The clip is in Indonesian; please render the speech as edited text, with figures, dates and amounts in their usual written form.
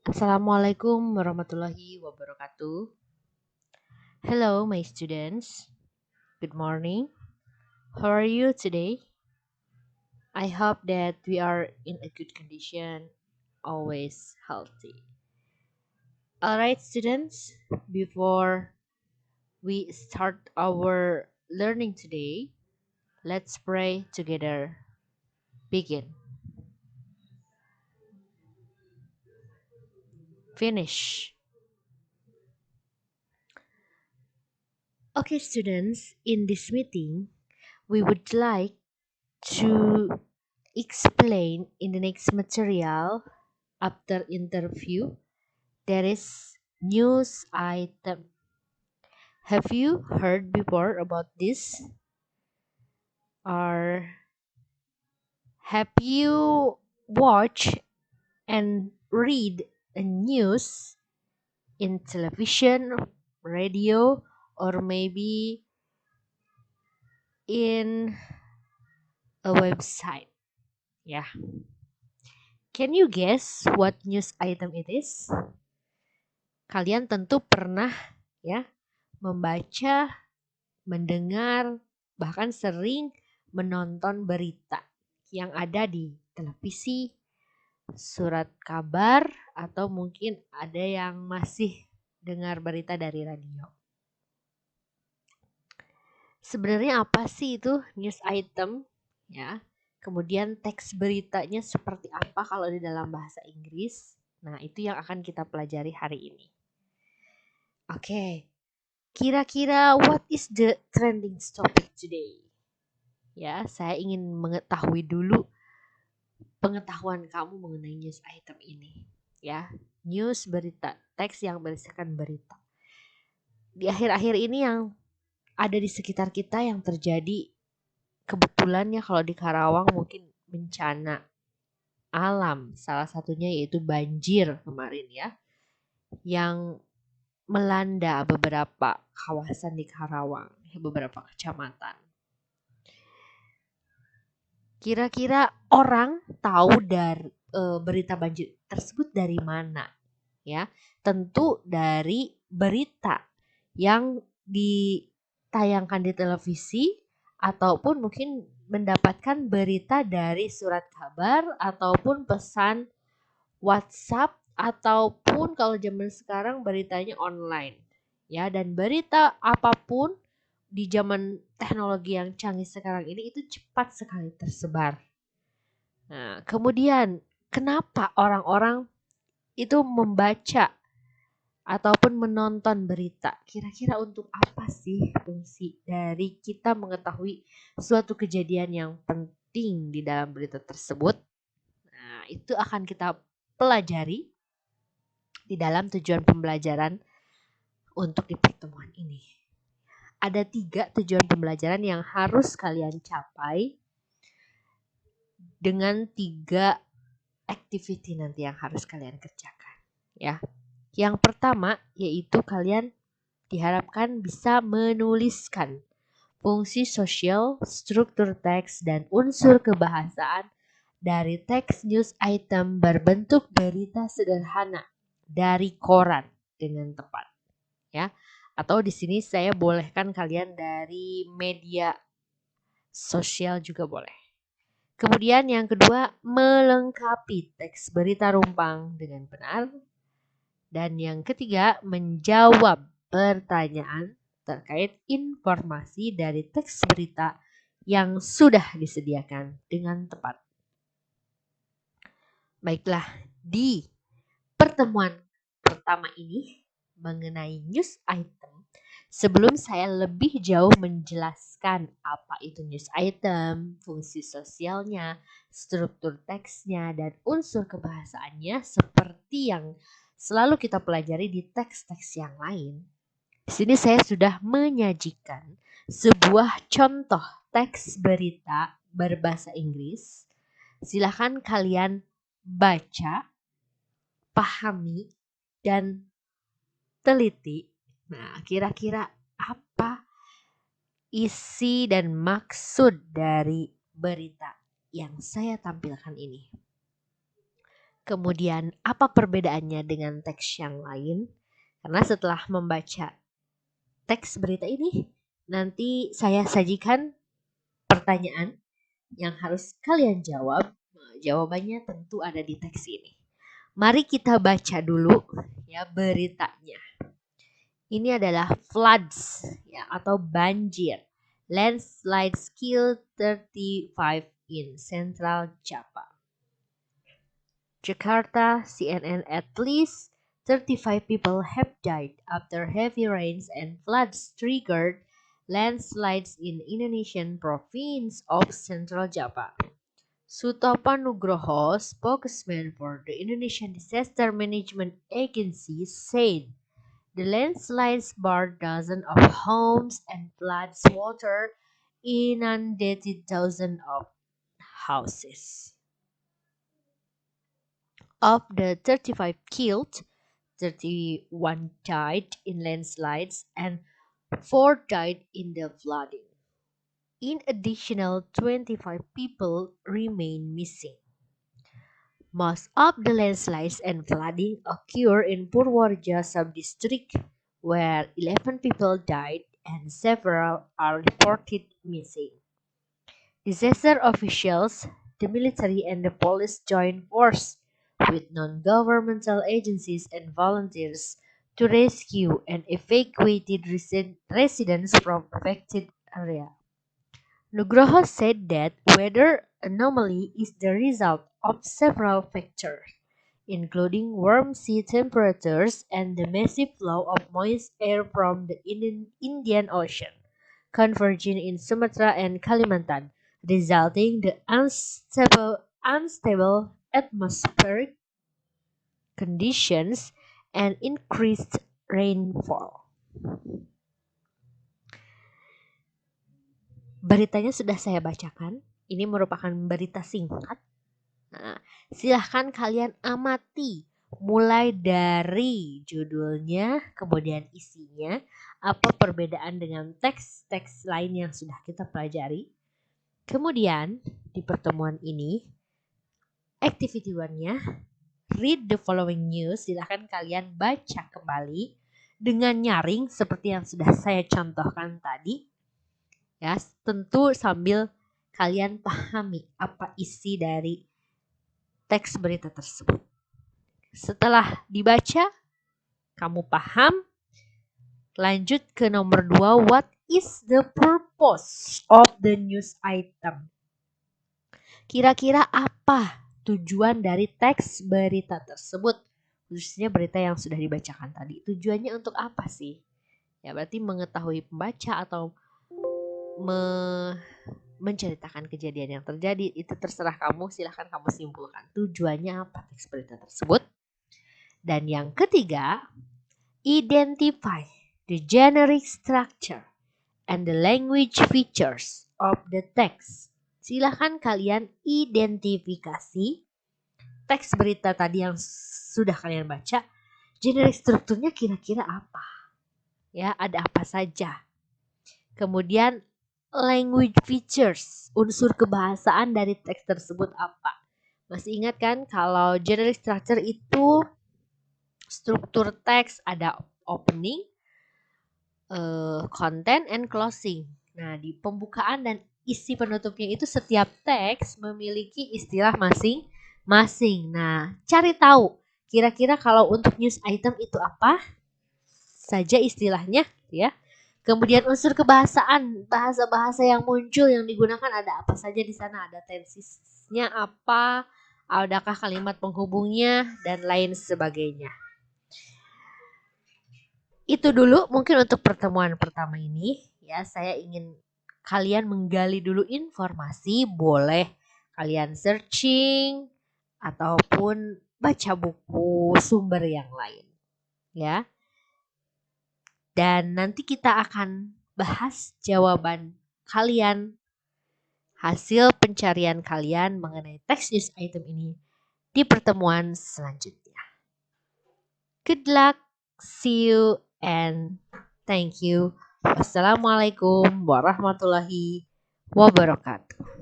Assalamualaikum warahmatullahi wabarakatuh. Hello, my students. Good morning. How are you today? I hope that we are in a good condition, always healthy. Alright, students, before we start our learning today, let's pray together. Begin. Finish. Okay, students, in this meeting, we would like to explain in the next material after interview there is news item. Have you heard before about this, or have you watched and read a news in television, radio, or maybe in a website? Yeah, can you guess what news item it is? Kalian tentu pernah ya membaca, mendengar, bahkan sering menonton berita yang ada di televisi, surat kabar, atau mungkin ada yang masih dengar berita dari radio. Sebenarnya apa sih itu news item? Ya, kemudian teks beritanya seperti apa kalau di dalam bahasa Inggris? Nah, itu yang akan kita pelajari hari ini. Oke, kira-kira what is the trending topic today? Ya, saya ingin mengetahui dulu pengetahuan kamu mengenai news item ini. Ya, news berita, teks yang berisikan berita. Di akhir-akhir ini yang ada di sekitar kita yang terjadi, kebetulannya kalau di Karawang mungkin bencana alam. Salah satunya yaitu banjir kemarin ya, yang melanda beberapa kawasan di Karawang, beberapa kecamatan. Kira-kira orang tahu dari berita banjir tersebut dari mana? Ya, tentu dari berita yang ditayangkan di televisi ataupun mungkin mendapatkan berita dari surat kabar ataupun pesan WhatsApp ataupun kalau zaman sekarang beritanya online. Ya, dan berita apapun di zaman teknologi yang canggih sekarang ini itu cepat sekali tersebar. Nah, kemudian kenapa orang-orang itu membaca ataupun menonton berita? Kira-kira untuk apa sih fungsi dari kita mengetahui suatu kejadian yang penting di dalam berita tersebut? Nah, itu akan kita pelajari di dalam tujuan pembelajaran untuk di pertemuan ini. Ada 3 tujuan pembelajaran yang harus kalian capai dengan 3 activity nanti yang harus kalian kerjakan. Ya. Yang pertama yaitu kalian diharapkan bisa menuliskan fungsi sosial, struktur teks, dan unsur kebahasaan dari teks news item berbentuk berita sederhana dari koran dengan tepat. Ya. Atau di sini saya bolehkan kalian dari media sosial juga boleh. Kemudian yang kedua, melengkapi teks berita rumpang dengan benar. Dan yang ketiga, menjawab pertanyaan terkait informasi dari teks berita yang sudah disediakan dengan tepat. Baiklah, di pertemuan pertama ini mengenai news item, sebelum saya lebih jauh menjelaskan apa itu news item, fungsi sosialnya, struktur teksnya, dan unsur kebahasaannya seperti yang selalu kita pelajari di teks-teks yang lain. Di sini saya sudah menyajikan sebuah contoh teks berita berbahasa Inggris. Silahkan kalian baca, pahami, dan teliti. Nah, kira-kira apa isi dan maksud dari berita yang saya tampilkan ini? Kemudian apa perbedaannya dengan teks yang lain? Karena setelah membaca teks berita ini, nanti saya sajikan pertanyaan yang harus kalian jawab. Jawabannya tentu ada di teks ini. Mari kita baca dulu ya beritanya. Ini adalah floods ya, atau banjir. Landslides kill 35 in Central Java. Jakarta, CNN, at least 35 people have died after heavy rains and floods triggered landslides in Indonesian province of Central Java. Sutopo Nugroho, spokesman for the Indonesian Disaster Management Agency, said the landslides burned dozens of homes and floods water inundated thousands of houses. Of the 35 killed, 31 died in landslides and 4 died in the flooding. In addition, 25 people remain missing. Most of the landslides and flooding occur in Purworejo sub-district, where 11 people died and several are reported missing. Disaster officials, the military and the police joined forces with non-governmental agencies and volunteers to rescue and evacuated residents from affected areas. Nugroho said that weather anomaly is the result of several factors, including warm sea temperatures and the massive flow of moist air from the Indian Ocean, converging in Sumatra and Kalimantan, resulting in unstable atmospheric conditions and increased rainfall. Beritanya sudah saya bacakan. Ini merupakan berita singkat. Nah, silahkan kalian amati mulai dari judulnya, kemudian isinya, apa perbedaan dengan teks-teks lain yang sudah kita pelajari. Kemudian di pertemuan ini, activity one-nya, read the following news. Silahkan kalian baca kembali dengan nyaring seperti yang sudah saya contohkan tadi. Ya, tentu sambil kalian pahami apa isi dari teks berita tersebut. Setelah dibaca, kamu paham, lanjut ke nomor 2, what is the purpose of the news item? Kira-kira apa tujuan dari teks berita tersebut? Khususnya berita yang sudah dibacakan tadi. Tujuannya untuk apa sih? Ya berarti mengetahui pembaca atau menceritakan kejadian yang terjadi, itu terserah kamu, silahkan kamu simpulkan tujuannya apa teks berita tersebut. Dan yang ketiga, identify the generic structure and the language features of the text. Silahkan kalian identifikasi teks berita tadi yang sudah kalian baca, generic strukturnya kira-kira apa? Ya, ada apa saja? Kemudian language features, unsur kebahasaan dari teks tersebut apa? Masih ingat kan kalau generic structure itu struktur teks ada opening, content, and closing. Nah, di pembukaan dan isi penutupnya itu setiap teks memiliki istilah masing-masing. Nah, cari tahu kira-kira kalau untuk news item itu apa saja istilahnya ya. Kemudian unsur kebahasaan, bahasa-bahasa yang muncul yang digunakan ada apa saja di sana, ada tensisnya apa, adakah kalimat penghubungnya dan lain sebagainya. Itu dulu mungkin untuk pertemuan pertama ini ya, saya ingin kalian menggali dulu informasi, boleh kalian searching ataupun baca buku sumber yang lain ya. Dan nanti kita akan bahas jawaban kalian, hasil pencarian kalian mengenai teks news item ini di pertemuan selanjutnya. Good luck, see you, and thank you. Wassalamualaikum warahmatullahi wabarakatuh.